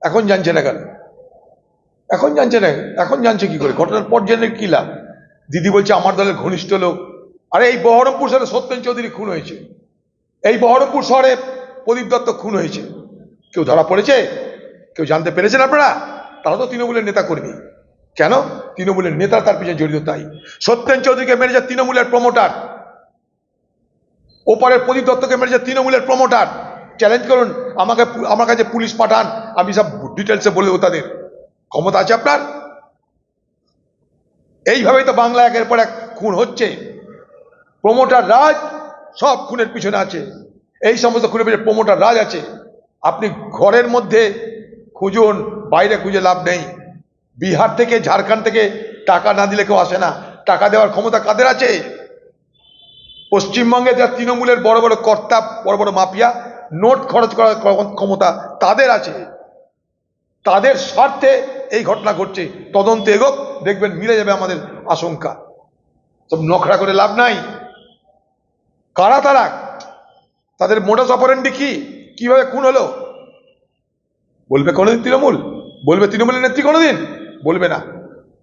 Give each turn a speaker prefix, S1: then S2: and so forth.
S1: এখন জানছে না কেন? এখন জানছে না, এখন জানছে কি করে? ঘটনার পর জেনে কি লাভ? দিদি বলছে আমার দলের ঘনিষ্ঠ লোক। আরে এই বহরমপুর শহরে সত্যেন চৌধুরী খুন হয়েছে, এই বহরমপুর শহরে প্রদীপ দত্ত খুন হয়েছে। কেউ ধরা পড়েছে? কেউ জানতে পেরেছেন আপনারা? তারা তো তৃণমূলের নেতা কর্মী। কেন? তৃণমূলের নেতা তার পিছনে জড়িত, তাই। সত্যেন চৌধুরীকে মেরেছে তৃণমূলের প্রমোটার, ওপারের প্রদীপ দত্তকে মেরেছে তৃণমূলের প্রমোটার। চ্যালেঞ্জ করুন আমাকে, আমার কাছে পুলিশ পাঠান, আমি সব ডিটেলসে বলে দেবো। তাদের ক্ষমতা আছে আপনার? এইভাবেই তো বাংলা একের পর এক খুন হচ্ছে। প্রমোটার রাজ সব খুনের পিছনে আছে, এই সমস্ত খুনের পিছনে প্রমোটার রাজ আছে। আপনি ঘরের মধ্যে খুঁজুন, বাইরে খুঁজে লাভ নেই। বিহার থেকে, ঝাড়খণ্ড থেকে টাকা না দিলে কেউ আসে না। টাকা দেওয়ার ক্ষমতা কাদের আছে? পশ্চিমবঙ্গে যা তৃণমূলের বড় বড় কর্তা, বড় বড় মাফিয়া, নোট খরচ করার ক্ষমতা তাদের আছে। তাদের স্বার্থে এই ঘটনা ঘটছে। তদন্ত এগোক, দেখবেন মিলে যাবে আমাদের আশঙ্কা। সব নখরা করে লাভ নাই। কারা তারা? তাদের মোডাস অপারেন্ডি কি? কিভাবে খুন হলো? বলবে কোনোদিন তৃণমূল? বলবে তৃণমূলের নেত্রী কোনোদিন? বলবে না।